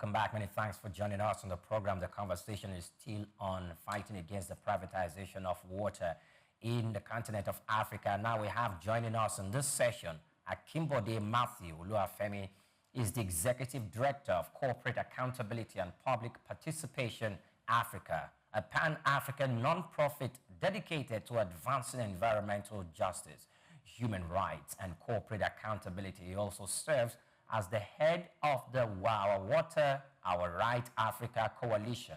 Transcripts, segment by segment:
Welcome back. Many thanks for joining us on the program. The conversation is still on fighting against the privatization of water in the continent of Africa. Now we have joining us in this session, Akinbode Matthew Oluwafemi is the Executive Director of Corporate Accountability and Public Participation Africa, a pan-African non-profit dedicated to advancing environmental justice, human rights, and corporate accountability. He also serves as the head of the Our Water, Our Right Africa Coalition,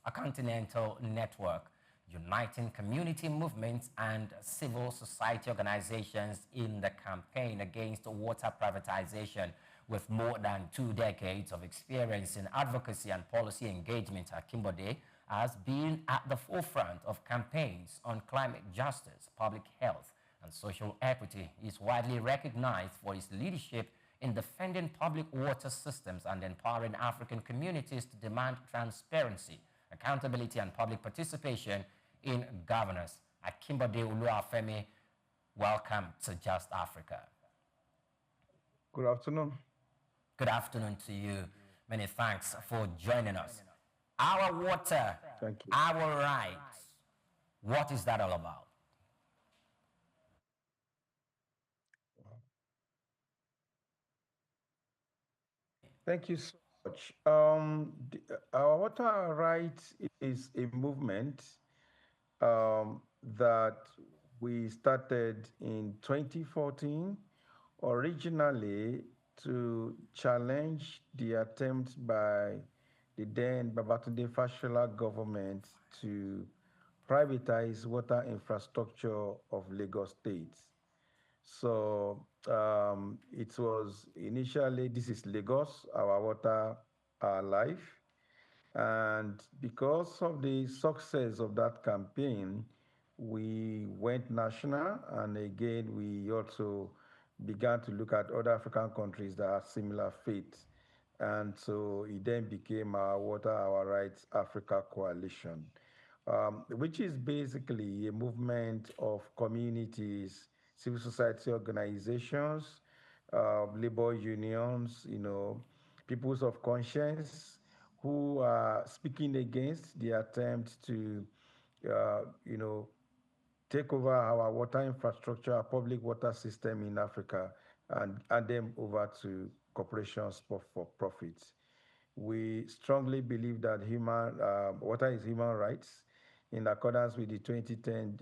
a continental network uniting community movements and civil society organizations in the campaign against water privatization. With more than 2 decades of experience in advocacy and policy engagement, Akinbode has been at the forefront of campaigns on climate justice, public health, and social equity. He is widely recognized for his leadership in defending public water systems and empowering African communities to demand transparency, accountability, and public participation in governance. Akinbode Oluwafemi, welcome to Just Africa. Good afternoon. Good afternoon to you. Many thanks for joining us. Our water, Thank you. our rights. What is that all about? Thank you so much. Our water rights is a movement that we started in 2014, originally to challenge the attempt by the then Babatunde Fashola government to privatize water infrastructure of Lagos State. So it was initially, this is Lagos, our water, our life. And because of the success of that campaign, we went national, and again, we also began to look at other African countries that have similar fate. And so it then became our Water, Our Rights Africa Coalition, which is basically a movement of communities, civil society organizations, labor unions, peoples of conscience, who are speaking against the attempt to, take over our water infrastructure, our public water system in Africa, and hand them over to corporations for profits. We strongly believe that water is human rights in accordance with the 2010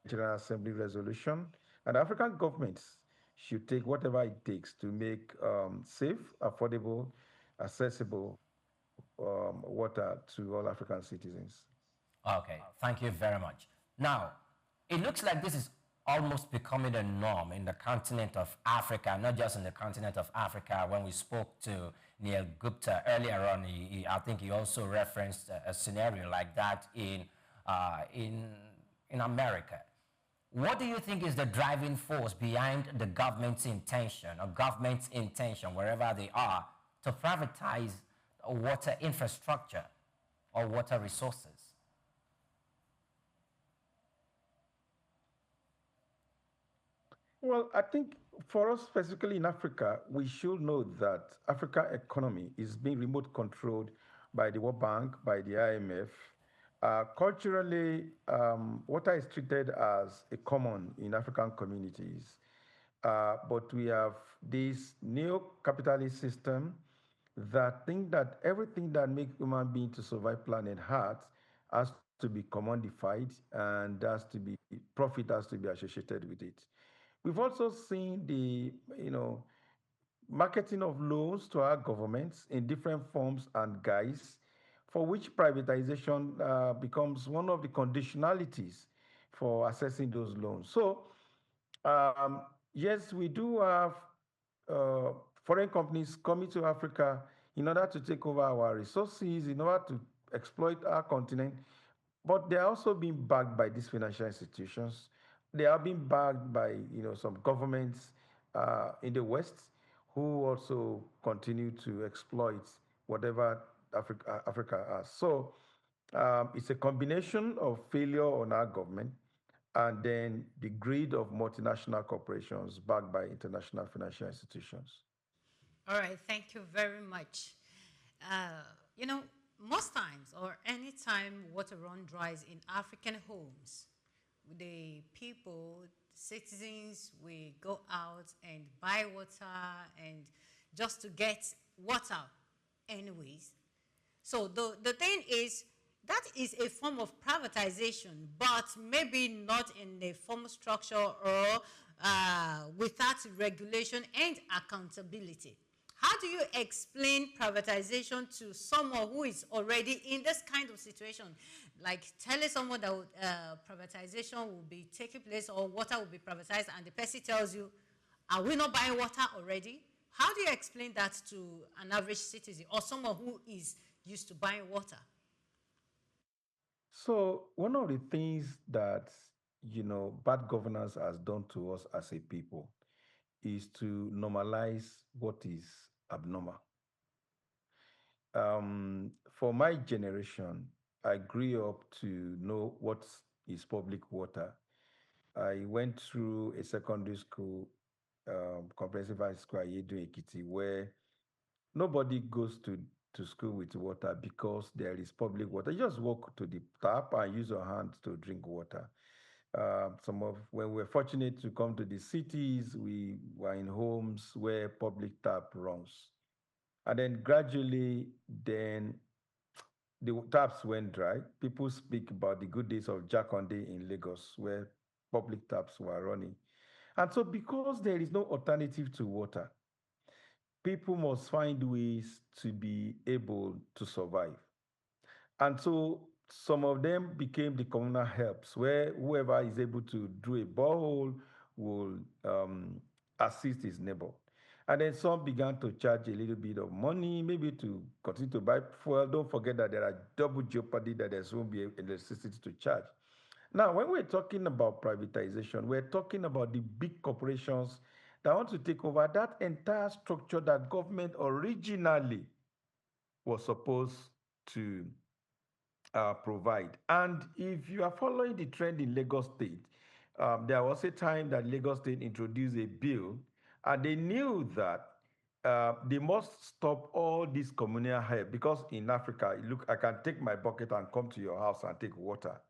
General Assembly resolution. And African governments should take whatever it takes to make safe, affordable, accessible water to all African citizens. Okay, thank you very much. Now, it looks like this is almost becoming a norm in the continent of Africa, not just in the continent of Africa. When we spoke to Neil Gupta earlier on, I think he also referenced a scenario like that in America. What do you think is the driving force behind the government's intention, or government's intention, wherever they are, to privatize water infrastructure or water resources? Well, I think for us specifically in Africa, we should know that Africa economy is being remote controlled by the World Bank, by the IMF. Culturally, water is treated as a common in African communities. But we have this neo-capitalist system that think that everything that makes human being to survive planet Earth has to be commodified, and profit has to be associated with it. We've also seen the, marketing of loans to our governments in different forms and guise, for which privatization becomes one of the conditionalities for assessing those loans. So, yes, we do have foreign companies coming to Africa in order to take over our resources, in order to exploit our continent, but they are also being backed by these financial institutions. They are being backed by some governments in the West, who also continue to exploit whatever Africa has. So it's a combination of failure on our government and then the greed of multinational corporations backed by international financial institutions. All right, thank you very much. You know, most times or any time water run dries in African homes, the people, citizens, we go out and buy water and just to get water anyways. So the thing is, that is a form of privatization, but maybe not in a formal structure or without regulation and accountability. How do you explain privatization to someone who is already in this kind of situation? Like telling someone that privatization will be taking place or water will be privatized, and the person tells you, are we not buying water already? How do you explain that to an average citizen or someone who is used to buying water? So one of the things that bad governance has done to us as a people is to normalize what is abnormal. For my generation, I grew up to know what is public water. I went through a secondary school, comprehensive high school, Ayedo Ekiti, where nobody goes to school with water because there is public water. You just walk to the tap and use your hands to drink water. Some of when we're fortunate to come to the cities, we were in homes where public tap runs. And then gradually, then the taps went dry. People speak about the good days of Jakonde in Lagos, where public taps were running. And so, because there is no alternative to water, people must find ways to be able to survive. And so some of them became the communal helps, where whoever is able to do a borehole will assist his neighbor. And then some began to charge a little bit of money, maybe to continue to buy fuel. Don't forget that there are double jeopardy that there won't be electricity to charge. Now, when we're talking about privatization, we're talking about the big corporations that want to take over that entire structure that government originally was supposed to provide. And if you are following the trend in Lagos State, there was a time that Lagos State introduced a bill, and they knew that they must stop all this communal help because in Africa, look, I can take my bucket and come to your house and take water,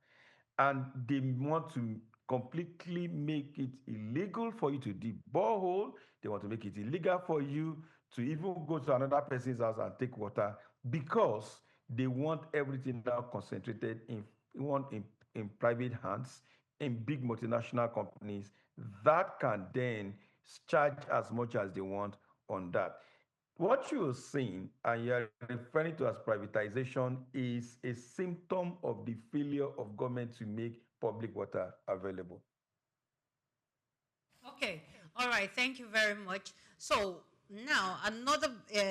and they want to completely make it illegal for you to dig borehole. They want to make it illegal for you to even go to another person's house and take water because they want everything now concentrated in private hands, in big multinational companies that can then charge as much as they want on that. What you're saying and you're referring to as privatization is a symptom of the failure of government to make public water available. Okay, all right, thank you very much. So now another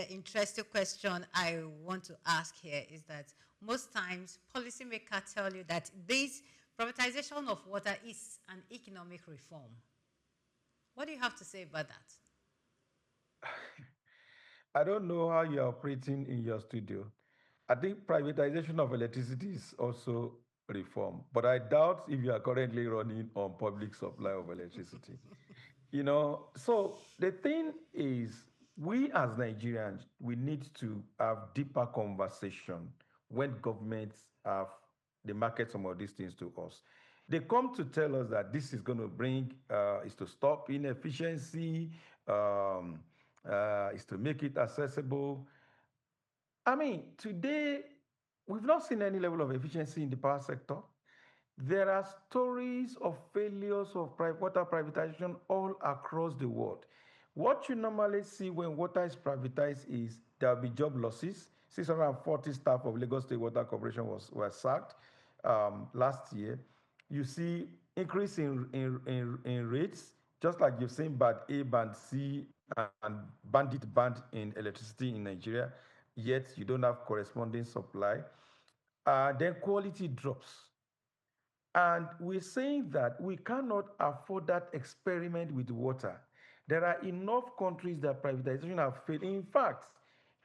interesting question I want to ask here is that most times policymakers tell you that this privatization of water is an economic reform. What do you have to say about that? I don't know how you're operating in your studio. I think privatization of electricity is also reform, but I doubt if you are currently running on public supply of electricity. So the thing is, we as Nigerians, we need to have deeper conversation when governments have they market some of these things to us. They come to tell us that this is going to bring is to stop inefficiency, um, is to make it accessible. I mean, today we've not seen any level of efficiency in the power sector. There are stories of failures of water privatization all across the world. What you normally see when water is privatized is there will be job losses. 640 staff of Lagos State Water Corporation were sacked last year. You see increase in rates, just like you've seen band A, band C, and bandit band in electricity in Nigeria, yet you don't have corresponding supply. Then quality drops. And we're saying that we cannot afford that experiment with water. There are enough countries that privatization have failed. In fact,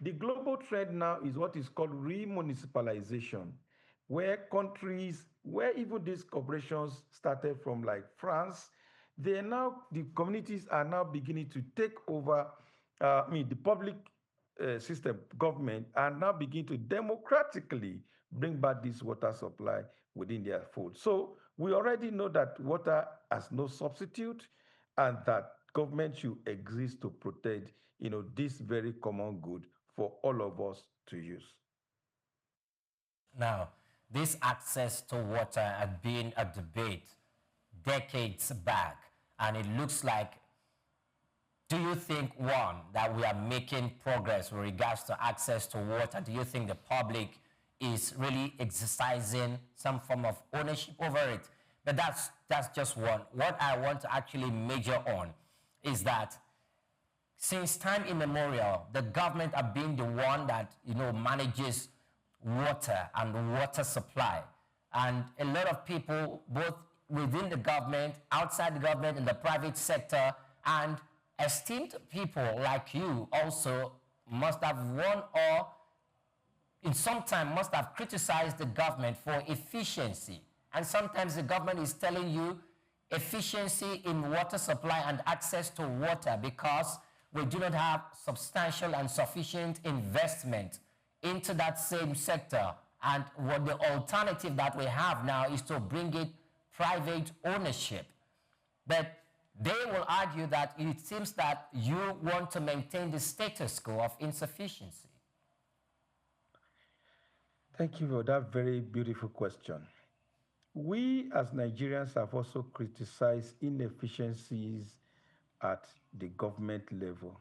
the global trend now is what is called remunicipalization, where countries, where even these corporations started from, like France, the communities are now beginning to take over, the public system, government, and now begin to democratically bring back this water supply within their fold. So we already know that water has no substitute, and that government should exist to protect, this very common good for all of us to use. Now, this access to water had been a debate decades back, and it looks like, do you think, one, that we are making progress with regards to access to water? Do you think the public is really exercising some form of ownership over it? But that's just one. What I want to actually major on is that since time immemorial, the government have been the one that manages water and water supply. And a lot of people, both within the government, outside the government, in the private sector, and esteemed people like you also must have won, or in some time must have criticized the government for efficiency. And sometimes the government is telling you efficiency in water supply and access to water because we do not have substantial and sufficient investment into that same sector. And what the alternative that we have now is to bring it private ownership. But they will argue that it seems that you want to maintain the status quo of insufficiency. Thank you for that very beautiful question. We as Nigerians have also criticized inefficiencies at the government level.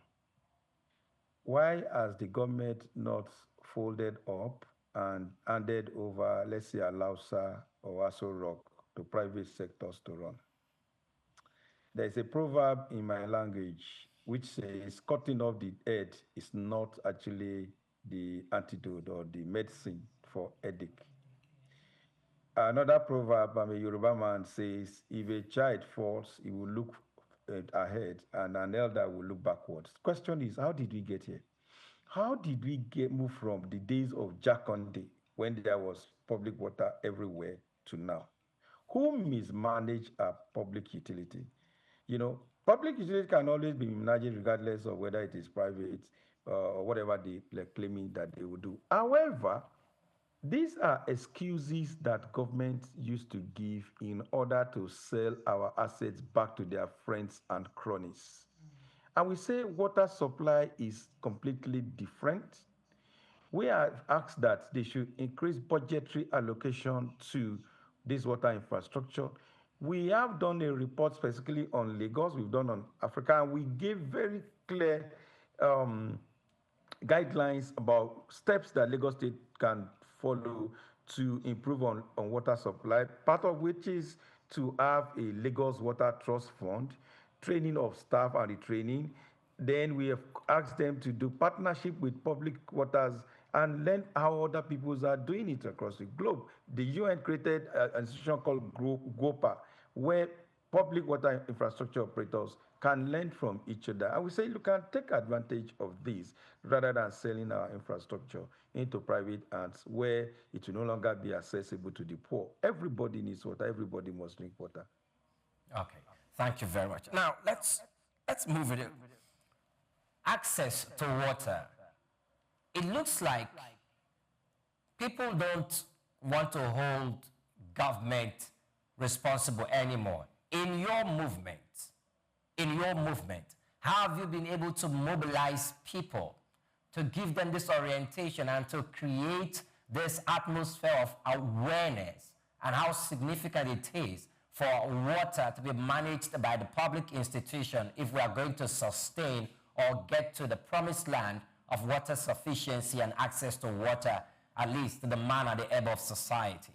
Why has the government not folded up and handed over, let's say, Alausa or Aso Rock to private sectors to run? There's a proverb in my language which says cutting off the head is not actually the antidote or the medicine for headache. Another proverb, I'm a Yoruba man, says if a child falls, he will look ahead and an elder will look backwards. The question is, how did we get here? How did we move from the days of Jakonde, when there was public water everywhere, to now? Who mismanaged a public utility? Public utility can always be managed regardless of whether it is private or whatever they're claiming that they will do. However, these are excuses that governments used to give in order to sell our assets back to their friends and cronies. And we say water supply is completely different. We have asked that they should increase budgetary allocation to this water infrastructure. We have done a report specifically on Lagos, we've done on Africa, and we gave very clear guidelines about steps that Lagos State can follow to improve on water supply, part of which is to have a Lagos Water Trust Fund, training of staff and retraining. Then we have asked them to do partnership with public waters and learn how other peoples are doing it across the globe. The UN created an institution called GOPA, where public water infrastructure operators can learn from each other. And we say you can take advantage of this rather than selling our infrastructure into private hands where it will no longer be accessible to the poor. Everybody needs water. Everybody must drink water. Okay, thank you very much. Now, let's move it. Access to water. It looks like people don't want to hold government responsible anymore. In your movement, how have you been able to mobilize people to give them this orientation and to create this atmosphere of awareness and how significant it is for water to be managed by the public institution if we are going to sustain or get to the promised land of water sufficiency and access to water, at least to the man at the ebb of society?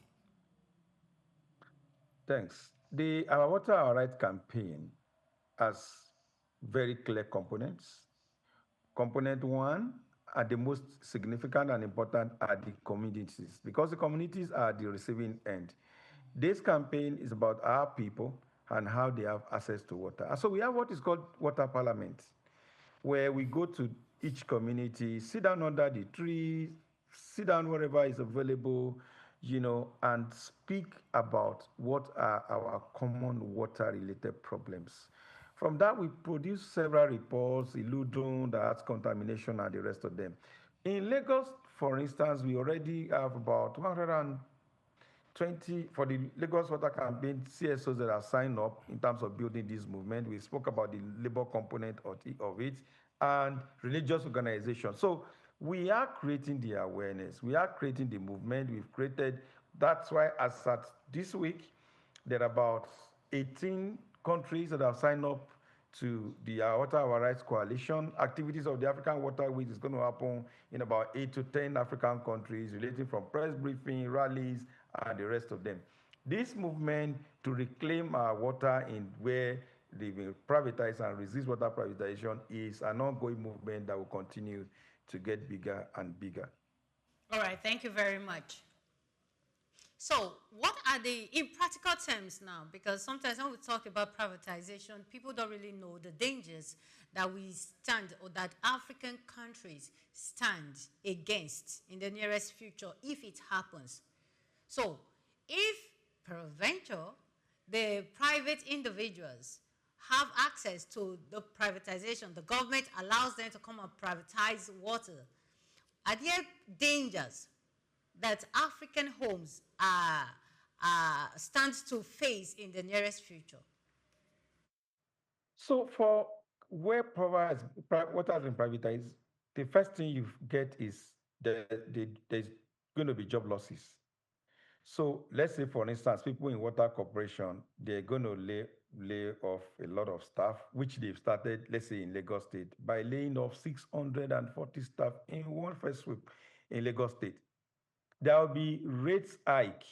Thanks. The Our Water, Our Right campaign has very clear components. Component one, and the most significant and important, are the communities, because the communities are the receiving end. This campaign is about our people and how they have access to water. And so we have what is called Water Parliament, where we go to each community, sit down under the trees, sit down wherever is available, and speak about what are our common water-related problems. From that, we produced several reports, Iludun, that has contamination, and the rest of them. In Lagos, for instance, we already have about 120 for the Lagos Water Campaign CSOs that are signed up in terms of building this movement. We spoke about the labor component of it and religious organizations. So we are creating the awareness. We are creating the movement. We've created, that's why as at this week, there are about 18 countries that have signed up to the Water Our Rights Coalition. Activities of the African Water Week is going to happen in about 8 to 10 African countries, relating from press briefing, rallies, and the rest of them. This movement to reclaim our water in where they will privatize and resist water privatization is an ongoing movement that will continue to get bigger and bigger. All right, thank you very much. So what are the, in practical terms now, because sometimes when we talk about privatization, people don't really know the dangers that we stand or that African countries stand against in the nearest future if it happens. So if peradventure the private individuals have access to the privatization, the government allows them to come and privatize water, are there dangers that African homes stand to face in the nearest future? So for where water has been privatized, the first thing you get is there's going to be job losses. So let's say, for instance, people in water corporation, they're going to lay off a lot of staff, which they've started, let's say in Lagos State, by laying off 640 staff in one first sweep in Lagos State. There will be rates hike,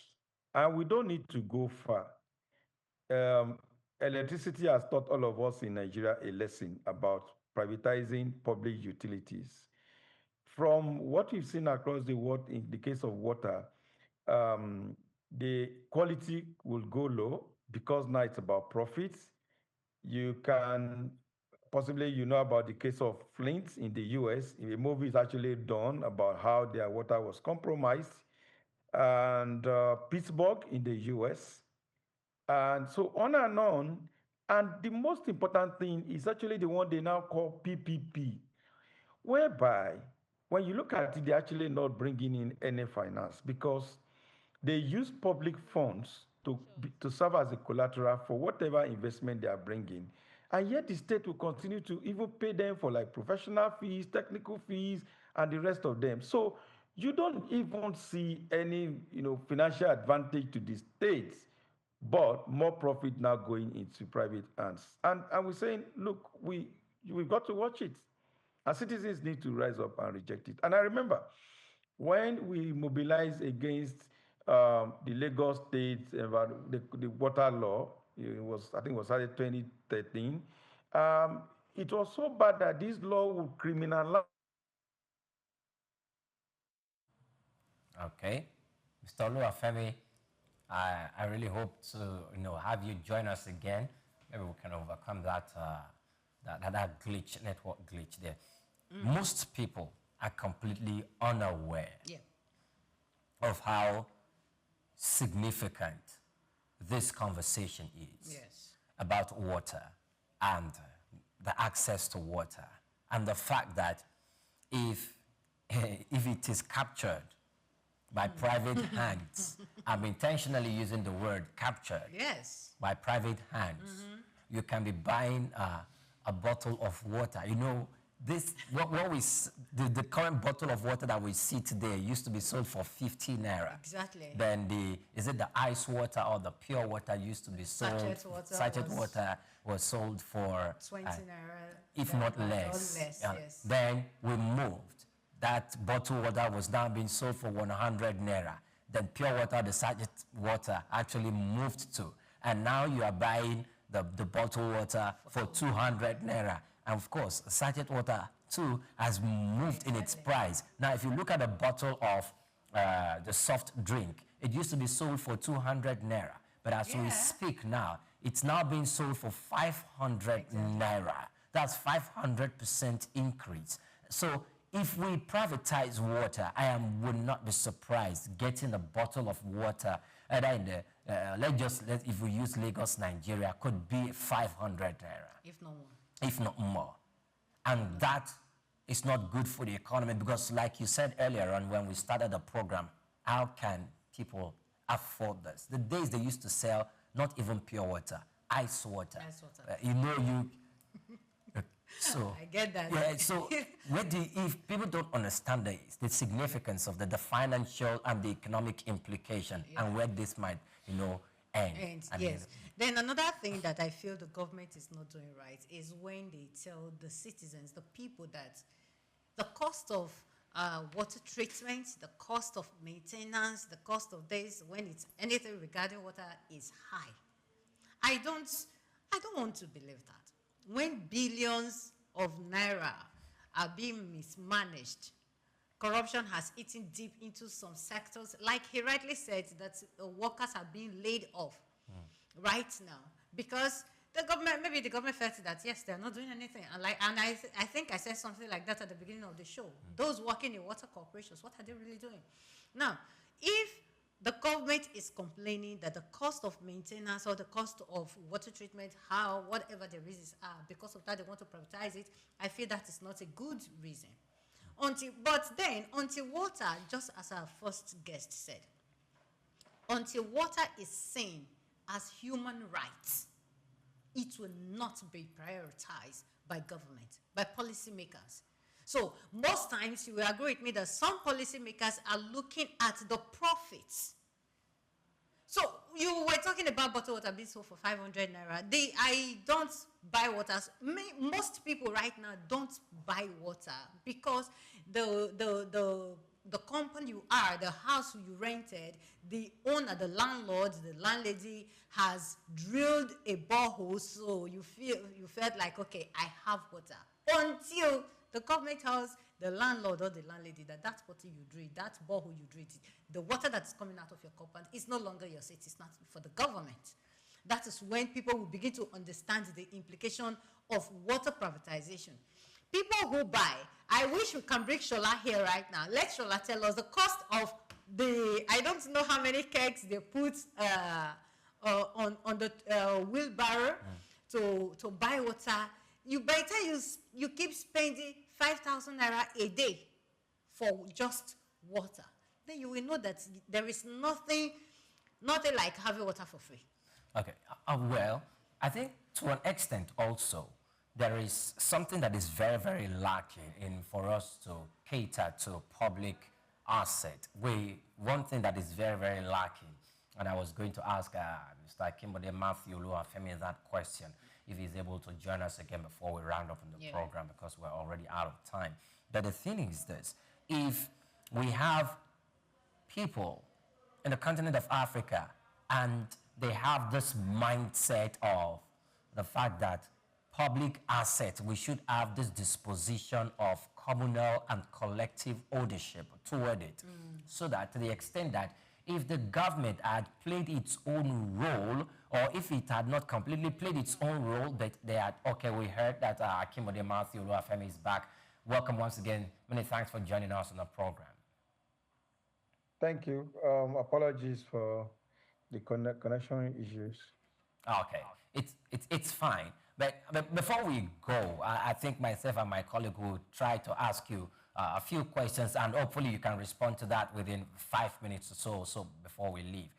and we don't need to go far. Electricity has taught all of us in Nigeria a lesson about privatizing public utilities. From what we've seen across the world in the case of water, the quality will go low because now it's about profits. You can possibly, you know about the case of Flint in the US. A movie is actually done about how their water was compromised, and Pittsburgh in the US, and so on and on. And the most important thing is actually the one they now call PPP, whereby when you look at it, they're actually not bringing in any finance because they use public funds to serve as a collateral for whatever investment they are bringing. And yet the state will continue to even pay them for like professional fees, technical fees, and the rest of them. So you don't even see any financial advantage to the states, but more profit now going into private hands. And we're saying, look, we've got to watch it. And citizens need to rise up and reject it. And I remember when we mobilized against the Lagos State the water law, I think it was started 2013. It was so bad that this law would criminalize. Okay, Mr. Oluwafemi, I really hope to have you join us again. Maybe we can overcome that glitch, network glitch there. Most people are completely unaware of how significant this conversation is about water and the access to water, and the fact that if it is captured by private hands, I'm intentionally using the word captured by private hands, you can be buying a bottle of water. The current bottle of water that we see today used to be sold for 50 naira. Exactly. Then the ice water or the pure water used to be sold. Sachet water was sold for 20 naira, if not less. Then we moved. That bottled water was now being sold for 100 naira. Then pure water, the sachet water, actually moved to. And now you are buying the bottled water for 200 naira. And of course, sachet water too has moved in its price. Now, if you look at a bottle of the soft drink, it used to be sold for 200 naira. But as we speak now, it's now being sold for 500 naira. That's 500% increase. So if we privatize water, would not be surprised getting a bottle of water, either in if we use Lagos, Nigeria, could be 500 naira. If not more. If not more. And that is not good for the economy because, like you said earlier on when we started the program, how can people afford this? The days they used to sell not even pure water, ice water. Ice water. So I get that. Yeah, so if people don't understand the significance of the financial and the economic implication and where this might, end. And yes. Then another thing that I feel the government is not doing right is when they tell the citizens, the people, that the cost of water treatment, the cost of maintenance, the cost of this, when it's anything regarding water, is high. I don't want to believe that. When billions of naira are being mismanaged, corruption has eaten deep into some sectors. Like he rightly said, that workers are being laid off right now because the government felt that yes, they're not doing anything. And I think I said something like that at the beginning of the show. Those working in water corporations, what are they really doing? Now, if the government is complaining that the cost of maintenance or the cost of water treatment, whatever the reasons are, because of that they want to privatize it, I feel that is not a good reason. But then, until water, just as our first guest said, until water is seen as human rights, it will not be prioritized by government, by policymakers. So most times you will agree with me that some policymakers are looking at the profits. So you were talking about bottled water being sold for 500 naira. I don't buy water. Most people right now don't buy water because the company you are, the house you rented, the owner, the landlord, the landlady has drilled a borehole, so you felt like, okay, I have water. Until the government tells the landlord or the landlady that water you drilled, that borehole you drilled, the water that's coming out of your compound is no longer yours. It is not for the government. That is when people will begin to understand the implication of water privatization. People who buy, I wish we can bring Shola here right now. Let Shola tell us the cost of I don't know how many kegs they put on the wheelbarrow to buy water. By the time you keep spending 5,000 naira a day for just water, then you will know that there is nothing like having water for free. Okay. Well, I think to an extent also, there is something that is very, very lacking for us to cater to public asset. One thing that is very, very lacking, and I was going to ask Mr. Akinbode Matthew Oluwafemi that question, if he's able to join us again before we round up in the program, because we're already out of time. But the thing is this: if we have people in the continent of Africa and they have this mindset of the fact that public assets, we should have this disposition of communal and collective ownership toward it, so that to the extent that if the government had played its own role, or if it had not completely played its own role, that they had, okay, we heard that Akinbode Matthew Oluwafemi is back. Welcome once again. Many thanks for joining us on the program. Thank you. Apologies for the connection issues. Okay, it's fine. But before we go, I think myself and my colleague will try to ask you a few questions, and hopefully you can respond to that within 5 minutes or so before we leave.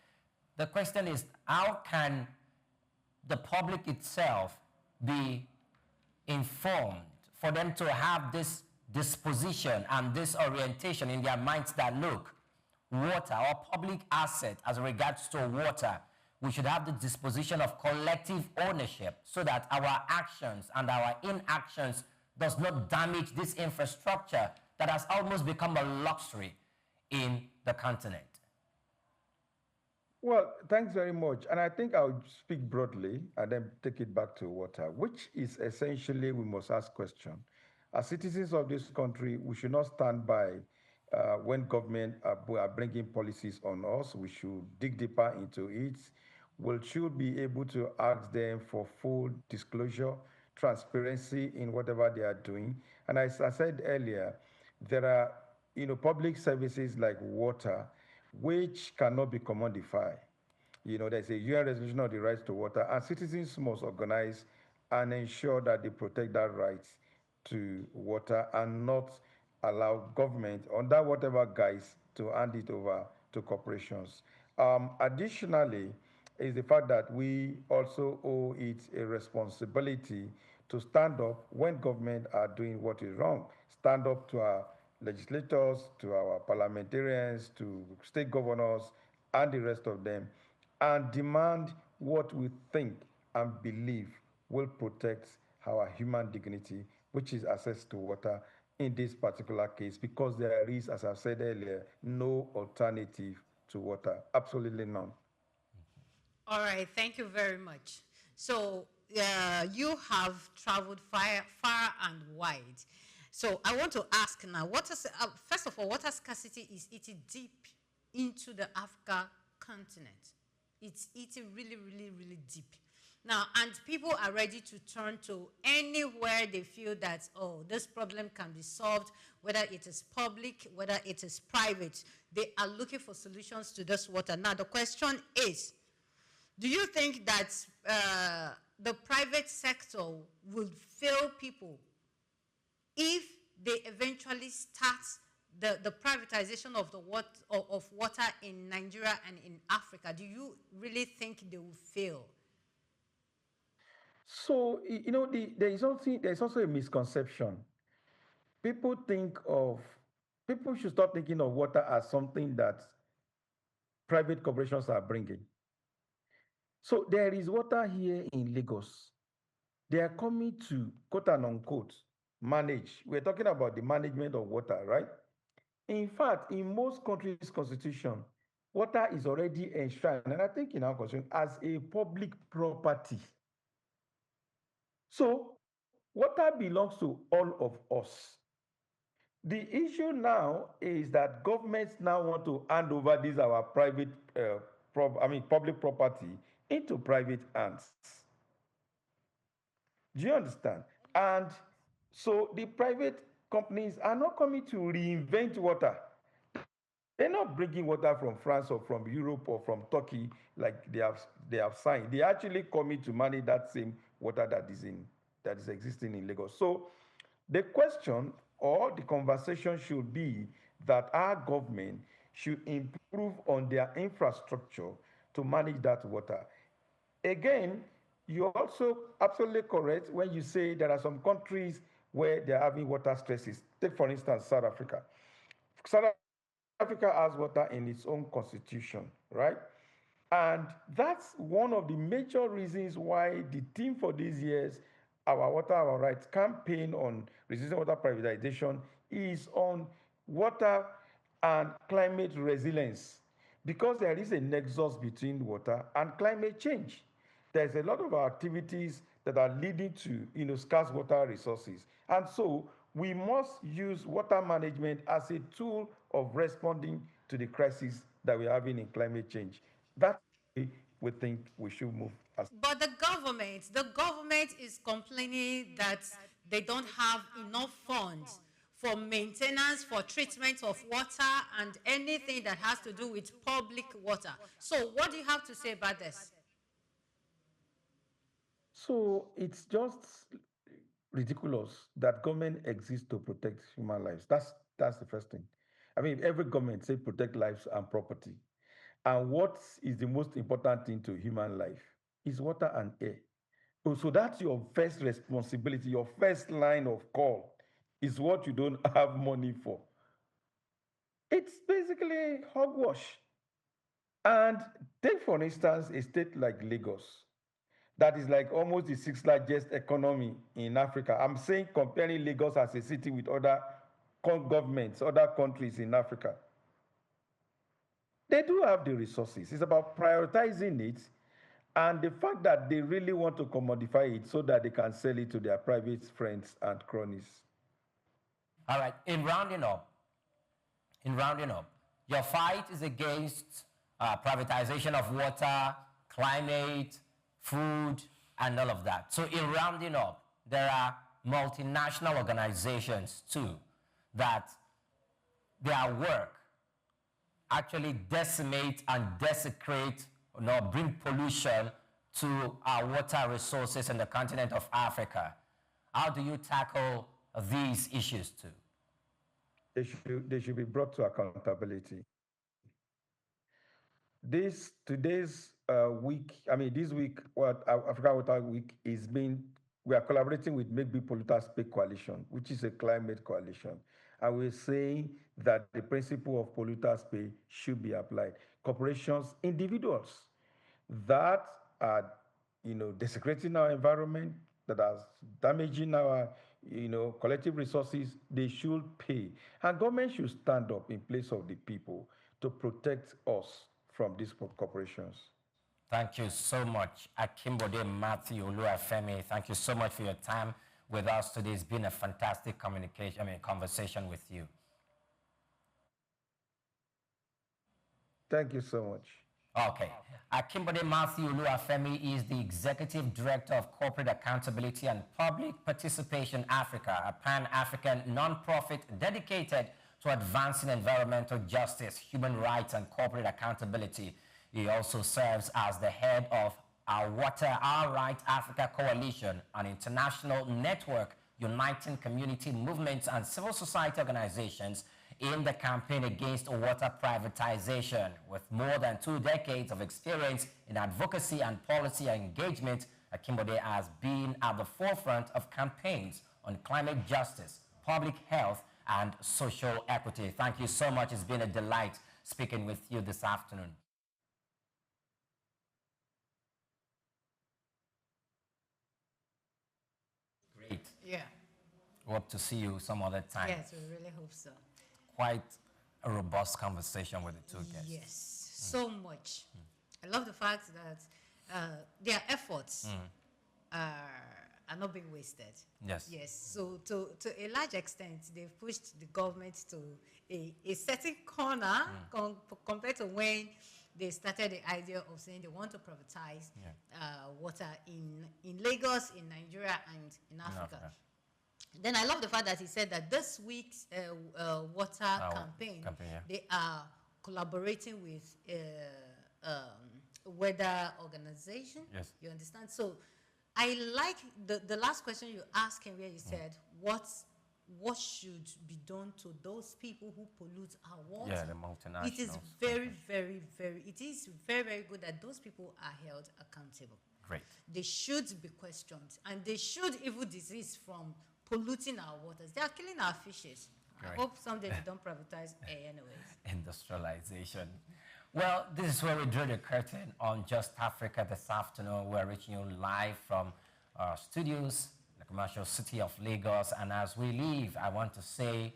The question is, how can the public itself be informed for them to have this disposition and this orientation in their minds that, look, water or public asset as regards to water, we should have the disposition of collective ownership so that our actions and our inactions does not damage this infrastructure that has almost become a luxury in the continent? Well, thanks very much. And I think I'll speak broadly and then take it back to water, which is essentially we must ask question. As citizens of this country, we should not stand by when government are bringing policies on us. We should dig deeper into it. We should be able to ask them for full disclosure, transparency in whatever they are doing. And as I said earlier, there are public services like water, which cannot be commodified. There's a UN resolution on the rights to water, and citizens must organize and ensure that they protect that right to water and not allow government under whatever guise to hand it over to corporations. Additionally, is the fact that we also owe it a responsibility to stand up when government are doing what is wrong. Stand up to our legislators, to our parliamentarians, to state governors, and the rest of them, and demand what we think and believe will protect our human dignity, which is access to water in this particular case, because there is, as I've said earlier, no alternative to water. Absolutely none. All right, thank you very much. So you have traveled far and wide. So I want to ask now, first of all, water scarcity is eating deep into the Africa continent. It's eating really, really, really deep. Now, and people are ready to turn to anywhere they feel that, oh, this problem can be solved, whether it is public, whether it is private. They are looking for solutions to this water. Now, the question is, do you think that the private sector will fail people if they eventually start the privatization of water in Nigeria and in Africa? Do you really think they will fail? So, there's also a misconception. People think of, people should stop thinking of water as something that private corporations are bringing. So there is water here in Lagos. They are coming to, quote and unquote, manage. We're talking about the management of water, right? In fact, in most countries' constitution, water is already enshrined, and I think in our constitution, as a public property. So water belongs to all of us. The issue now is that governments now want to hand over these our private, public property into private hands. Do you understand? And so the private companies are not coming to reinvent water. They're not bringing water from France or from Europe or from Turkey like they have signed. They're actually coming to manage that same water that is existing in Lagos. So the question or the conversation should be that our government should improve on their infrastructure to manage that water. Again, you're also absolutely correct when you say there are some countries where they're having water stresses. Take, for instance, South Africa. South Africa has water in its own constitution, right? And that's one of the major reasons why the theme for these years, Our Water, Our Rights campaign on resisting water privatization, is on water and climate resilience, because there is a nexus between water and climate change. There's a lot of activities that are leading to scarce water resources. And so we must use water management as a tool of responding to the crisis that we're having in climate change. That's the way we think we should move. But the government is complaining that they don't have enough funds for maintenance, for treatment of water, and anything that has to do with public water. So what do you have to say about this? So it's just ridiculous that government exists to protect human lives. That's the first thing. I mean, every government say protect lives and property. And what is the most important thing to human life is water and air. So that's your first responsibility, your first line of call is what you don't have money for. It's basically hogwash. And take, for instance, a state like Lagos, that is like almost the sixth largest economy in Africa. I'm saying comparing Lagos as a city with other governments, other countries in Africa. They do have the resources. It's about prioritizing it and the fact that they really want to commodify it so that they can sell it to their private friends and cronies. All right, in rounding up, your fight is against privatization of water, climate, food, and all of that. So in rounding up, there are multinational organizations too that their work actually decimate and desecrate, bring pollution to our water resources in the continent of Africa. How do you tackle these issues too? They should be brought to accountability. Today's week, this week, what Africa Water Week is being, we are collaborating with Make Big Polluters Pay Coalition, which is a climate coalition. And we're saying that the principle of polluters pay should be applied. Corporations, individuals that are, desecrating our environment, that are damaging our, collective resources, they should pay. And government should stand up in place of the people to protect us from these corporations. Thank you so much, Akinbode Matthew Oluwafemi. Thank you so much for your time with us today. It's been a fantastic conversation with you. Thank you so much. Okay. Akinbode Matthew Oluwafemi is the Executive Director of Corporate Accountability and Public Participation Africa, a pan-African non-profit dedicated to advancing environmental justice, human rights, and corporate accountability. He also serves as the head of Our Water, Our Right Africa Coalition, an international network uniting community movements and civil society organizations in the campaign against water privatization. With more than 2 decades of experience in advocacy and policy engagement, Akinbode has been at the forefront of campaigns on climate justice, public health, and social equity. Thank you so much. It's been a delight speaking with you this afternoon. Great. Yeah. Hope to see you some other time. Yes, we really hope so. Quite a robust conversation with the two guests. Yes, so much. I love the fact that their efforts are not being wasted. Yes. Yes. So to a large extent, they've pushed the government to a certain corner compared to when they started the idea of saying they want to privatize water in Lagos, in Nigeria, and in Africa. Then I love the fact that he said that this week's water campaign, they are collaborating with weather organization. Yes. You understand? So I like the last question you asked him where you said, what should be done to those people who pollute our water? Yeah, the multinationals. It is very, very, it is very, very good that those people are held accountable. Great. They should be questioned, and they should even desist from polluting our waters. They are killing our fishes. Great. I hope someday they don't privatize anyways. Industrialization. Well, this is where we drew the curtain on Just Africa this afternoon. We're reaching you live from our studios, the commercial city of Lagos. And as we leave, I want to say,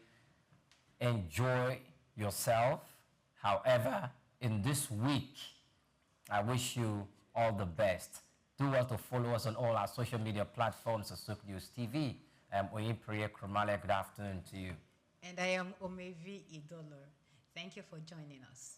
enjoy yourself. However, in this week, I wish you all the best. Do well to follow us on all our social media platforms, Asuk News TV. Oyimprie Krumale, good afternoon to you. And I am Omevi Idolo. Thank you for joining us.